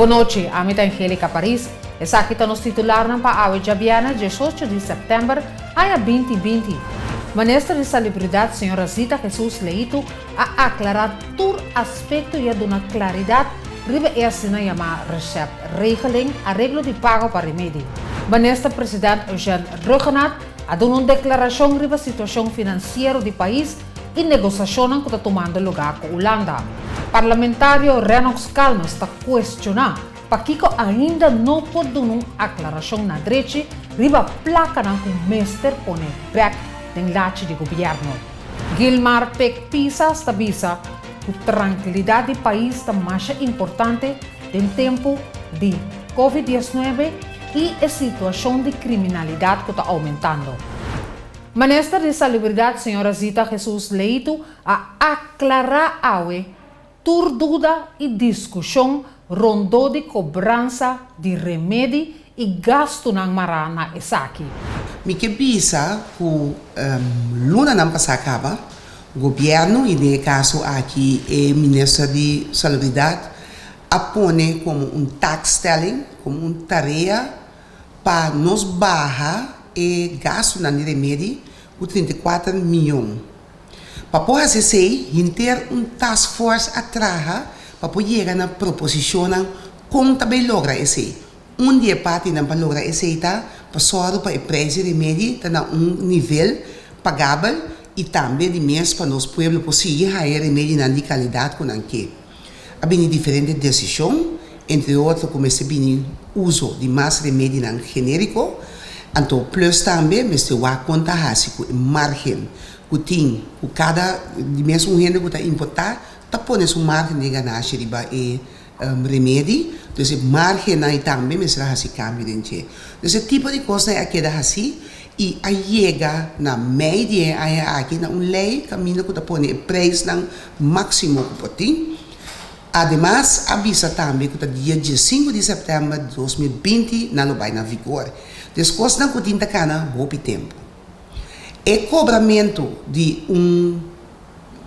Boa noite, amita Angélica Paris. Essa aqui está nos titular na Paawe Jabiana, 18 de setembro, ano 2020. Ministra de Salubridade, senhora Zita Jesus Leito, a aclarar todo aspecto e a dar claridade riba essa chamada regeling, arreglo de pago para remédio. Ministra Presidente Eugênio Ruggenaat a dar uma declaração riba a situação financeira do país e negociação que está tomando lugar com a Holanda. Parlamentário Renox Calma está questionando para que ainda não pode dar uma aclaração na direita riba a placa na que o mestre põe back den lache de governo. Gilmar Peck Pisa stabiliza que a tranquilidade do país está mais importante em tempo de Covid-19 e a situação de criminalidade que está aumentando. Ministra de Salubridade, senhora Zita Jesus Leito, a aclarar toda dúvida e discussão rondou de cobrança de remédio e gasto na marana esaki. Mi que bisa ku luna não passacaba, governo e de caso aqui é ministro de Salubridade apone como taxstelling, como tarefa para nos barra e gasto na remédio o 34 milhões. Para poder fazer ter task force atrás para poder chegar na proposição como também logra esse. Dia parte não para lograr esse para para o preço de remédio está na nível pagável e também de mês para nos pueblos possível há remédio de qualidade com anque. Há bem diferentes decisões, entre outros como esse bem uso de mais remédio genérico, então plus também mas o conta com margem que tem com cada de mês gente que está importar, está pondo um margem de ganância de remédio. Dus het margem aí também me será assim cambio dentro. Dus esse tipo de coisa é que dá assim e a chega na média aí aqui na lei caminho que tá põe preço na máximo que pode. Además avisa também que tá dia 5 de setembro de 2020 não vai na vigor. Dus coisa não que tinha cana hope tempo. É cobramento de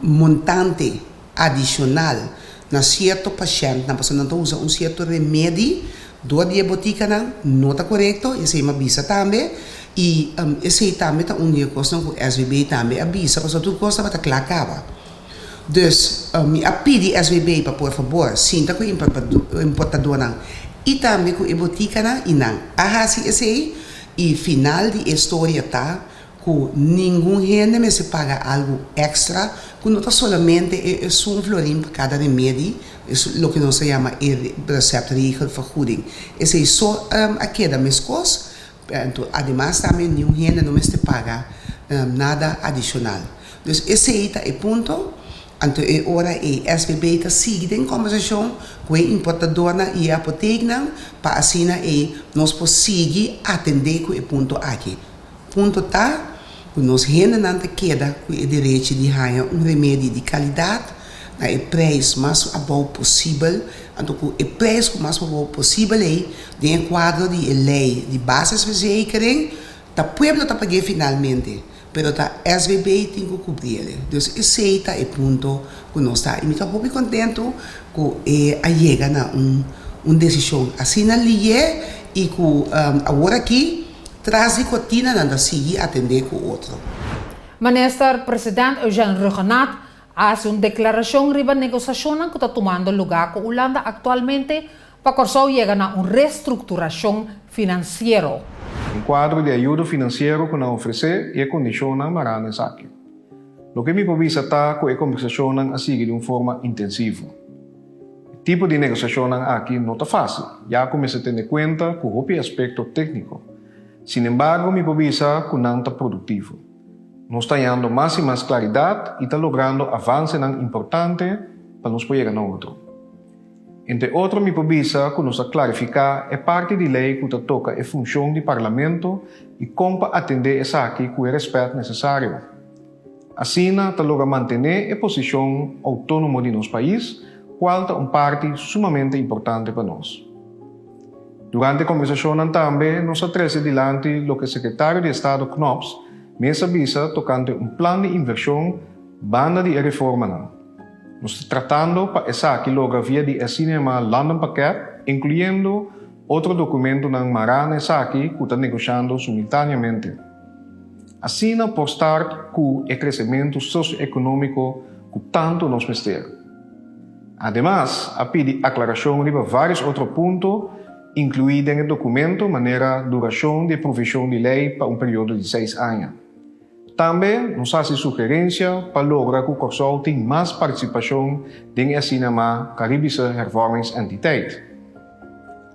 montante adicional na certo paciente, na pessoa não usa certo remédio, do dia botica não está correto, esse é uma avisa também, e esse também está dia coisa que o SVB também avisa, porque tudo coisa vai estar clacava. Dus, me pedi SVB para por favor, sinta com o importador e também com a botica e não. Assim esse e final de história tá que nenhum gente me se paga algo extra, que não está somente um florim para cada remédio, é o que nós chamamos de receptregel vergoeding. Esse é só a queda das coisas, además também nenhum gente não me se paga nada adicional. Então esse é o ponto. Então é hora a SVB está seguindo em conversação com a importadora e a apoteca para assim nós possamos atender com o ponto aqui. Ponto tá nós gente não queda com o direito de ganhar remédio de qualidade, na preço mais bom possível, então o preço mais bom possível é de quadro de lei de bases verzekering, da pueblo está pagando finalmente, pero da SVB tem que cobrir. Então esse é o ponto que nós está. E me estou muito contento com a chega na decisão assim na lei e que agora aqui traz de cortina nada seguir atender com o outro. Ministra Presidente Eugênio Ruggenaat faz uma declaração riba negociação que está tomando lugar com a Holanda atualmente para que chegar a uma reestruturação financeira. Um quadro de ajuda financeira que não oferece e condiciona marana aqui. O que me provisa está com a conversação a seguir de uma forma intensiva. O tipo de negociação aqui não está fácil, já começa a ter em conta com o aspecto técnico. Sin embargo, mi provisa que não está produtivo. Nós está dando mais e mais claridade e está logrando avanços importantes para nos poder chegar a outro. Entre outros, mi provisa que nos clarificar a parte de lei que toca a função do parlamento e como atender essa aqui com o respeito necessário. Assim, está logra manter a posição autônoma de nosso país, qual é uma parte sumamente importante para nós. Durante a conversação também, nós trazemos adiante o que o secretário de Estado Knops me avisa tocante plano de inversão banda de reforma. Nós estamos tratando para essa que logra via de cinema London Paquete incluyendo otro documento ng Marane Saki que está negociando simultaneamente. Assim, por estar com o crescimento socioeconômico que tanto nos mistério. Además, a pedi aclaração de vários outros pontos, incluídos no documento, maneira duração de provisão de lei para período de 6 anos. Também nos faz sugerência para lograr que o Corsol tenha mais participação em cinema Caribische Hervormingsentiteit.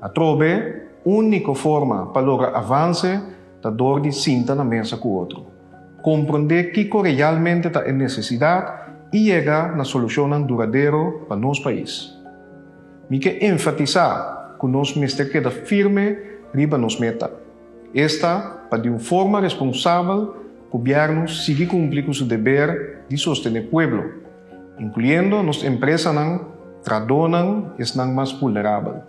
A trobe, única forma para lograr avanço da dor de cinta na mesa com o outro. Compreender que realmente está em necessidade e chegar na solução duradoura para nosso país. Me quer enfatizar que nós mestre queda firme riba nos meta. Esta, para de uma forma responsável, o governo siga cumprir com seu dever de sostener o povo, incluindo as empresas que tradonan e mais vulneráveis.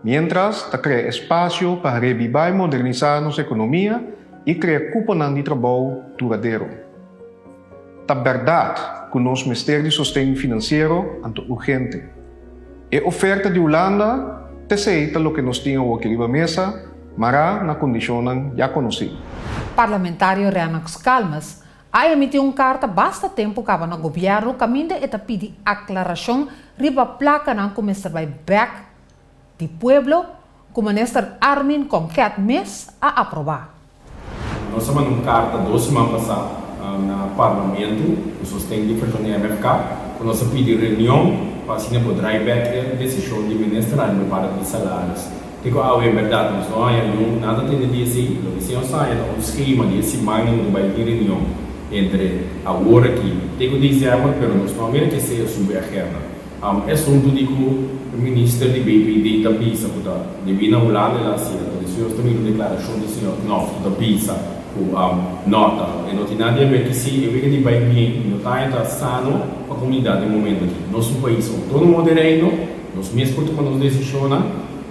Mientras, cria espaço para revivar e modernizar nossa economia e criar cupom de trabalho duradouro. É verdade que o nosso Ministério de Sustento Financeiro é urgente. A oferta de Holanda aceita o que nós tínhamos aqui na mesa, mas na condição já conhecida. Parlamentário Renax Calmas a emitiu carta basta tempo que no governo caminho e pedir aclaração riba placa na começar by back de pueblo, que o ministro Armin Conquet mês a aprovar. Nós mandamos uma carta 2 semanas passadas no Parlamento, o sustento de questão do MFK, que nós pedimos reunião para assim poder back a decisão do ministro para os salários. Digo, é verdade, nós não nada tem a dizer, o que se nós um esquema de semana do bairro de reunião entre a hora que digo dizer, mas nós não vemos que seja sobre a agenda. É assunto de que o ministro de BPD da PISA, de vir na Holanda e lá se o senhor também declaração do senhor novo da PISA, nota, e não tem nada a ver que se eu vejo de bem, não está sano a comunidade no momento aqui. Nosso país é autônomo de reino, nós mesmos quando nos decisões,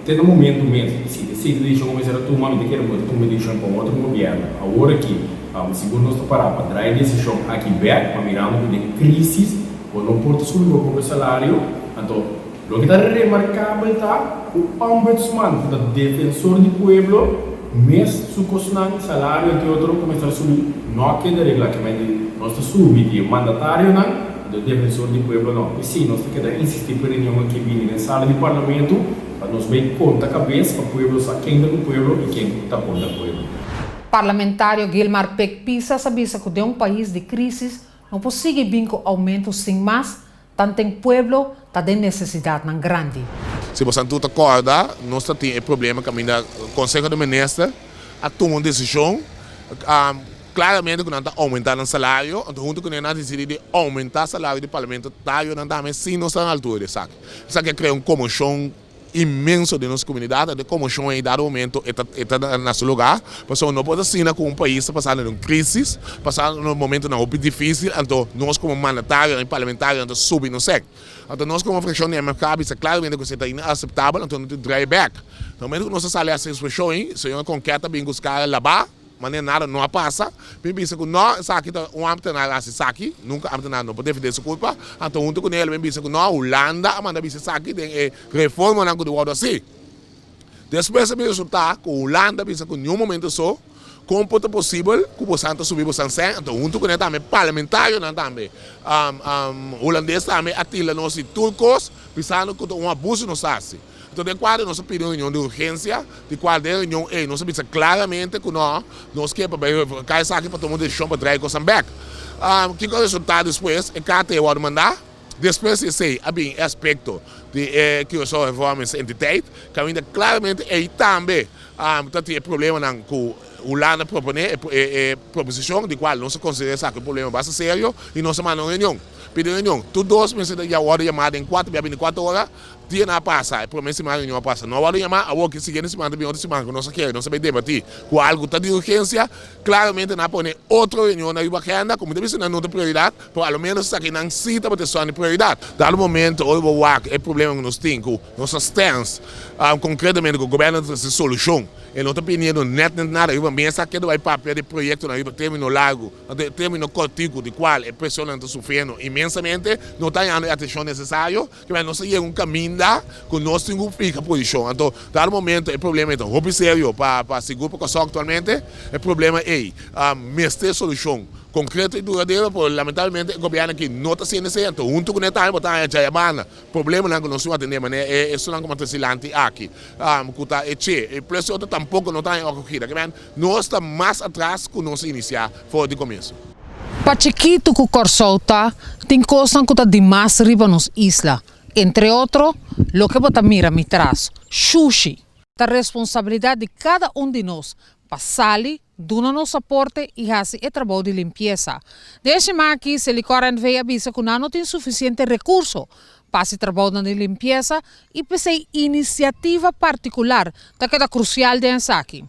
tem no momento mesmo, se decide deixar começar a tomar, me quero muito tomar decisão com outro governo, a hora que, segundo nós parar para dar decisão aqui back, para mirar uma crise, ou não pode subir o salário, então, o que está remarcável está o ombudsman, o defensor do povo, mês sucosnan salário de outro começar a subir, não que da regra que nós está subindo de mandatário do defensor do povo não, e sim, nós temos que insistir para reunião aqui vir na sala do parlamento para nos ver conta a cabeça para o povo saber quem é do povo e quem está contra o povo. Parlamentário Gilmar Peck Pisa sabia que de um país de crise não possível vir com aumento sem mais, tanto em povo está de necessidade grande. Se você não acorda, nós temos um problema que o Conselho do Ministro a tomar uma decisão, claramente que não está aumentando o salário, então junto com ele não decidido aumentar o salário do parlamento, não está sim nós estamos na altura, sabe? Isso aqui cria uma comissão imenso de nossa comunidade, de comissão em dado momento está no seu lugar, porque não pode assinar com um país passando em crise, passando num momento não difícil, então nós como mandatário e parlamentário então subir no SEC. Então nós como fração de MFK, isso claramente que está inaceitável, então não tem drive back. No momento que nós saímos essa expressão, o senhor Conqueta vem buscar lá, mas nada não passa, bem pensa que não, aqui um âmbito na raça aqui, nunca âmbito não pode defender sua culpa, então junto com ele bem pensa que não, Holanda manda pensa aqui tem reforma não do modo assim. Depois me resulta que Holanda pensa que em nenhum momento só como pode possível que o Santo subir o Sansen, então junto com ele também parlamentário também, holandês também atila nós turcos pensando que um abuso nos faz. Então, de qual nós pedimos uma reunião de urgência, de qual reunião nós sabemos claramente que nós queremos cair aqui para tomar uma decisão para trazer coisas back. O que é o resultado depois? É que até eu vou mandar. Depois, esse aspecto de que eu sou Hervormingsentiteit, que ainda claramente aí também tem problema com o Holanda propõe proposição de qual não se considera que o problema é bastante sério e não se manda uma reunião. Pediu reunião, tudo dois meses de hora chamada em 24 horas, dia não passa, promessa semana reunião passa. Não hora chamar, a hora que seguinte semana também outra semana, que não se quer, não se vai debater com algo tá de urgência, claramente não põe outra reunião na agenda, como deve ser na outra prioridade, por ao menos aqui não cita para ter só de prioridade. Dado momento, o é problema que nós temos, com nossos stance, concretamente com o governo de solução. Em outra opinião, nada, eu penso que vai papel de projeto na término largo, término curtico, de qual a pessoa está sofrendo imensamente, não está dando a atenção necessária, que vai não seguir um caminho ainda que nós temos fica posição. Então, no momento, o problema é muito sério para seguro porque atualmente, o problema é mestre solução concreta e duradoura, porque lamentavelmente o governo aqui não está sendo certo. Junto com o Netanyahu, está em Jayabana. O problema não é que nós não atendemos, é isso não como está aqui. E por isso, tampouco não está ocorrido. Nós estamos mais atrás que nós iniciar fora de começo. Para chiquito que o Corsolta, tem coisas que está demais riba nos isla. Entre outros, o que você mira me traz, sushi. A responsabilidade de cada de nós, passar dona nos aporte e fazer o trabalho de limpeza. Desde aqui, se lhe correm veio avisa que não tem suficiente recurso para esse trabalho de limpeza e para essa iniciativa particular, que é crucial dentro aqui.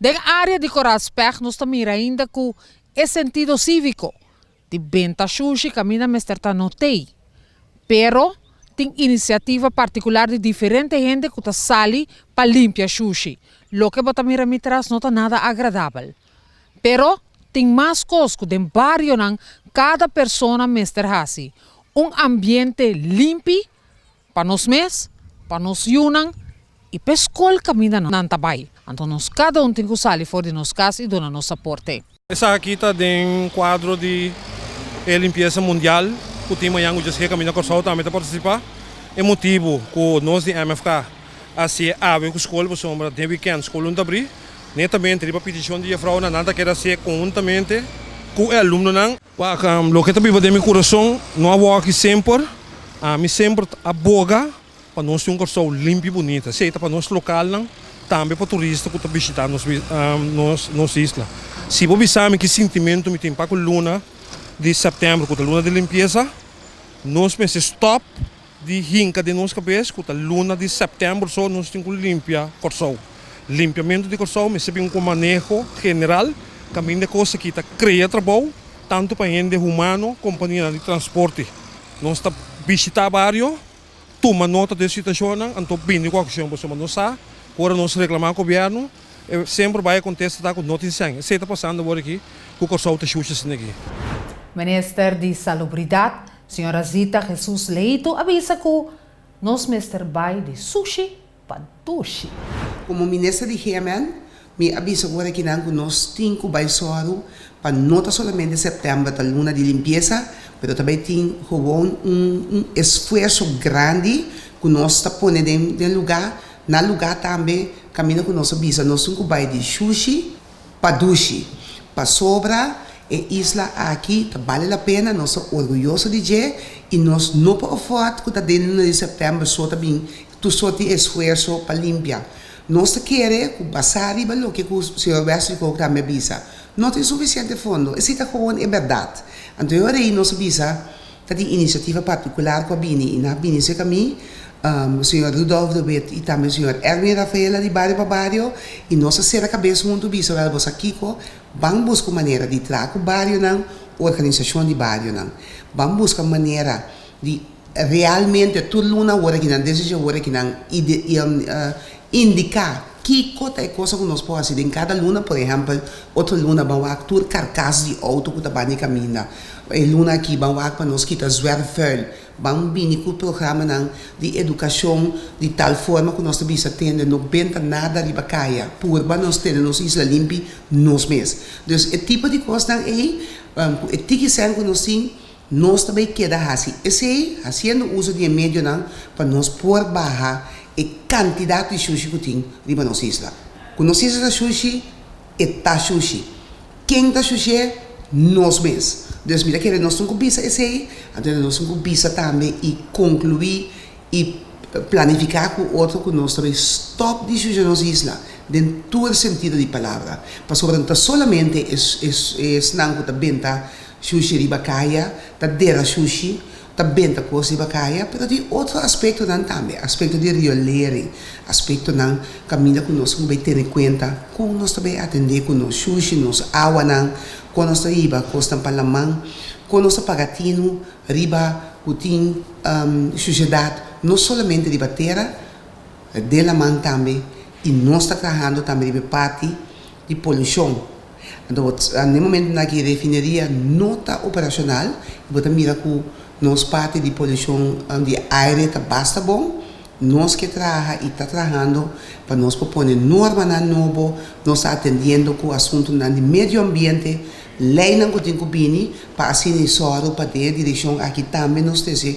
Da área de Coraspech, nós também ainda com o sentido cívico. De venta sushi, caminha mesterta notei. Pero, tem iniciativa particular de diferente gente que está sali para limpar sushi. Lo que bota mira me traz não está nada agradável. Pero, tem mais coisas que dentro do barrio, cada pessoa mester hasi. Ambiente limpo para nós mesmos, para nós yunan e para a escola caminha não tabay. Então, nós cada tem que sair fora de nossa casa e donar nosso aporte. Essa aqui está dentro do quadro de limpeza mundial. O time yang udah sekarang kami nak korso também está participar. É motivo que nós de MFK assim ave com escola por sombra de weekend escola não abrir. Netamente riba petição de frau na nada quer ser conjuntamente com o aluno não. Lo que também de meu coração não há aqui sempre. Me sempre aboga para nós ter corso limpo e bonito. Seja para nós local não, também para turistas que estão visitando nos isla. Se você sabe que sentimento me tem para a luna de setembro, com a luna de limpeza, nós pensamos stop de rinca de nossa cabeça, com a luna de setembro, só nós temos que limpar Corsol. Limpiamento de Corsol, me sabe um manejo general, caminho de coisa que está cria trabalho, tanto para gente humano, companhia de transporte. Nós está visitar o barrio, toma nota da situação, então bem de qualquer coisa, você não sabe, agora nós reclamar com o governo, sempre vai acontecer com notícias. Você está passando agora aqui, com o Corsol está chuchando aqui. Minister de Salubridade, Senhora Zita Jesus Leito, avisa que nós mestre vai de sushi para dushi. Como ministro de Yemen, me avisa agora que nós temos que vai solo para não somente setembro da luna de limpeza, mas também tem esforço grande que nós está pondo no lugar. Na lugar também, caminho com nossa visa, nós temos que vai de sushi para dushi, para sobra. E isla aqui vale a pena, nós somos orgulhosos de dizer e nós não podemos falar que está dentro de setembro só também, tu só tem esforço para limpar. Nós queremos que o Basari, o que o senhor Wesley também avisa, não tem suficiente fundo, isso é verdade. Então, aí nós avisa, tem iniciativa particular com a Bini, e na Bini se caminha, o senhor Rudolf de Wet e também o senhor Erwin Rafaela de Barrio para Barrio, e nossa ser a cabeça muito bisa, vamos aqui, vamos buscar maneira de trazer o barrio na organização de barrio não, vamos buscar maneira de realmente tudo luna hora que não deseja hora que não indicar que coisa que nós podemos fazer em cada luna, por exemplo, outra luna vamos actuar carcaça de auto que está bem caminhando, e luna aqui vamos para nós quitar zwerfel. Vamos vir com o programa de educação de tal forma que nós também temos não benta nada de bacaia, por nós temos nossa isla limpa nós mesmos. Então, esse tipo de coisa aí, o que nós também queda assim. Esse aí, fazendo uso de médio para nós pôr barra a quantidade de sushi que tem de nossa isla. Quando nós isla sushi, é sushi. Quem está sushi? Nós mesmos. Deus mira que nós temos que pensar esse aí, então nós temos que pensar também e concluir e planificar com outro que nós também stop de sujar nossa isla, em todo sentido de palavra. Para sobretudo solamente não que está benta sushi de bacaia, está dera sushi, está benta coisa de bacaia, mas tem outro aspecto também, aspecto de riolere, aspecto não caminha que nós vamos ter em conta, como nós também atender com nosso sushi, nossa água não. Quando nós riba costa palamang, quando nós pagatino riba putin sociedade não somente de batera de la man também e nós está trabalhando também de parte de poluição. Então, no momento na que a refineria não está operacional, você mira que nós parte de poluição de ar está basta bom, nós que trabalha e está trabalhando para nós propor norma na novo, nós está atendendo com o assunto do meio ambiente, lei não tem que vir para assim só para ter direção aqui também nós temos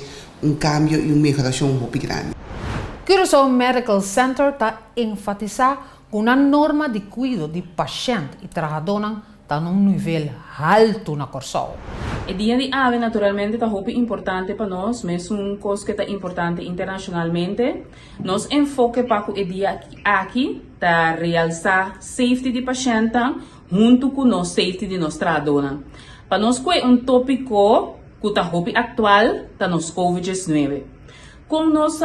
cambio e melhoração muito grande. Curaçao Medical Center está enfatizando uma norma de cuidado de paciente e trabalhador está num nível alto na Curaçao. O dia de ave naturalmente está muito importante para nós, mas coisa que está importante internacionalmente. Nós enfoque para o dia aqui para realçar safety de paciente junto com o safety de nossa trabalhadora. Para nós é tópico que está muito atual, está nos COVID-19. Como nós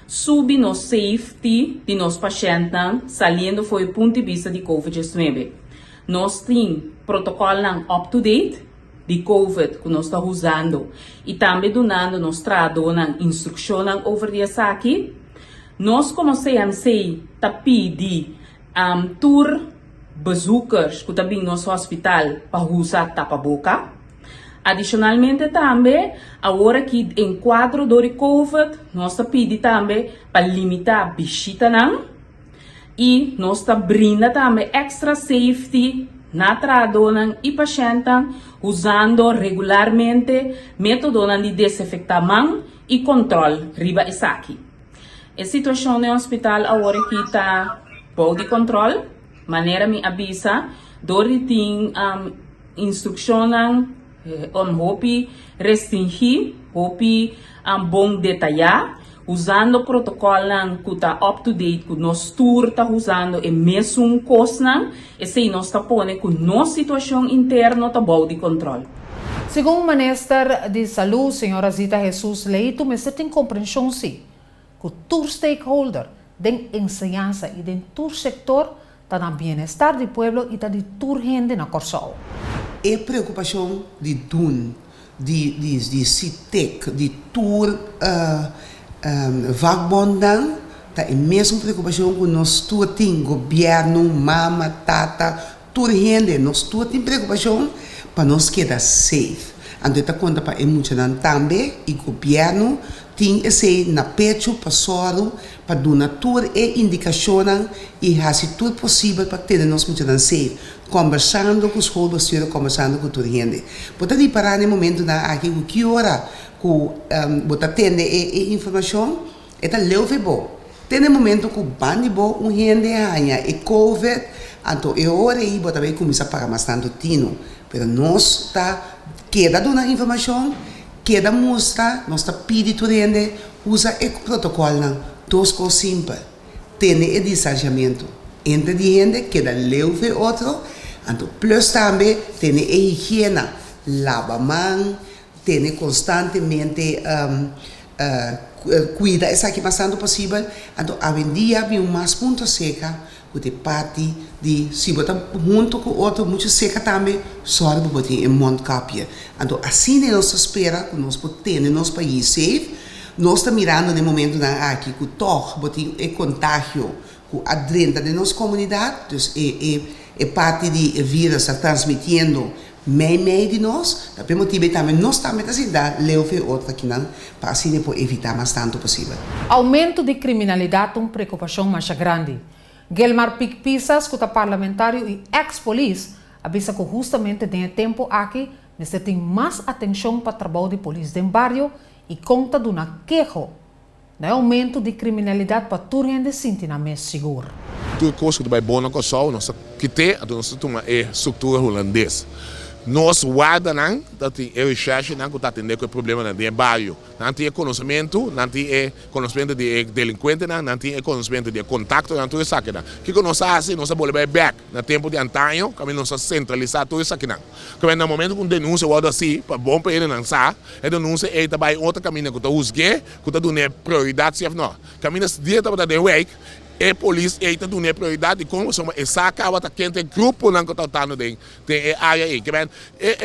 subir no safety de nosso paciente, saliendo foi o ponto de vista de COVID-19. Nós temos protocolo up-to-date de COVID que nós estamos usando e também donando nos trabalhadores instrução over essa aqui. Nós como CMC está pedindo tour bezoekers que também no nosso hospital para usar tapa-boca. Adicionalmente também, agora que em quadro do COVID, nós pedimos também para limitar a visita e nós brinda também extra safety na trabalhadora e paciente usando regularmente método de desinfectamento e controle riba essa aqui. A situação no hospital agora que está bom de controle, maneira me avisa, dori tem instrução hopi restringir, hopi bom detalhar, usando protocolo que está up to date, que nós tour está usando e mesmo coisa, e se nós está pondo que nossa situação interna está bom de controle. Segundo o Ministro de Saúde, Sra. Zita Jesus Leito, mas tem compreensão sim, que o tour stakeholder den enseñanza e den tour sector está no bem-estar do povo e está de tour gente na Curaçao. É preocupação de DUN, de CITEC, de tour vagbondan, tá é mesmo preocupação com nós tour tem governo, mama, tata, tour gente, nós tour tem preocupação para nós quedar safe. Então tá conta para emocionar também e governo tem esse na pecho para soro para dar tour e indicação e fazer tudo possível para ter nós muito safe. Conversando com os escolas, conversando com toda a gente. Pode parar no momento na aqui que hora que botar tende e informação é tá leve bom. Tem no momento que bande bom gente ganha e COVID, então é hora aí botar bem começar a pagar mais tanto tino. Pero nós tá queda dando informação, queda mostra, nós tá pedindo toda gente usa o protocolo duas coisas simples. Tem o distanciamento entre a gente, queda leve outro. Então, plus também tem a higiene, lava a mão, tem constantemente cuida essa aqui bastante possível. Então, hoje em dia, há mais ponto seca, que tem parte de, se botar junto com outro, muito seca também, só para botar em mondkapje. Então, assim nós espera que nós podemos no nosso país safe. Nós estamos mirando no momento aqui que toch botar o contágio que adrenta de nossa comunidade, é parte de vírus está transmitindo meio de nós, da motivo também nós também assim dá leve outra aqui não, para assim depois evitar mais tanto possível. Aumento de criminalidade é uma preocupação mais grande. Gelmar Picpisas, que é parlamentário e ex-polícia, avisa que justamente tem tempo aqui, mas tem mais atenção para o trabalho de polícia do barrio e conta de uma queixa no aumento de criminalidade para todo mundo se sentir mais seguro. Tudo coisa que vai bom na Curaçao, nós quitamos a nossa estrutura holandesa. Nós guardamos a recherche que está tendo com o problema no bairro. Não tem conhecimento, não tem conhecimento de delinquente, não tem conhecimento de contato, não tem isso aqui. O que nós fazemos? Nós voltamos back no tempo de antanho, que nós centralizamos tudo isso aqui. Que no momento que denúncia o assim, para bom para ele lançar, a denúncia é também outro caminho que está usando, que está dando prioridade, se não. Caminho direto para o wake. A polícia está dando prioridade como somos essa acaba quente grupo não que está tendo tem área aí que bem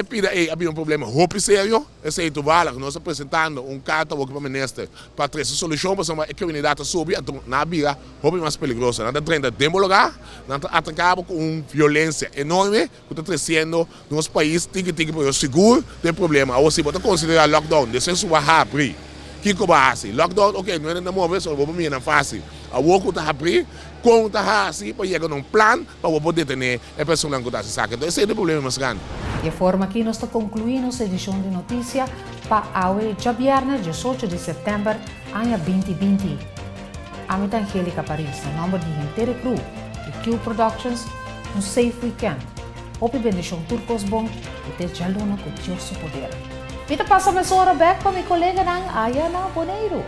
pida havia problema muito sério esse tu vale que nós apresentando carta ao ministro para trazer solução para a comunidade subir então na via muito mais perigosa não treinta demologar não atacava com violência enorme que está crescendo nos países tem que seguro tem problema ou se bota considerar lockdown descer sua abrir Kiko base. Lockdown, ok, não é nada móvel, só vou me na fase. A woku tá abrir, com tá assim, para chegar num plano para poder detener a pessoa que está se saca. Então esse é o problema mais grande. De forma que nós concluímos a edição de notícia para a viernes 18 de setembro, ano 2020. Amita Angélica Paris, no nome de inteira crew de Q Productions, um safe weekend. Hope bendição turcos bom e te jaluna com Deus poder. Mita passa a hora back para minha colega ng Ayana Boneiro.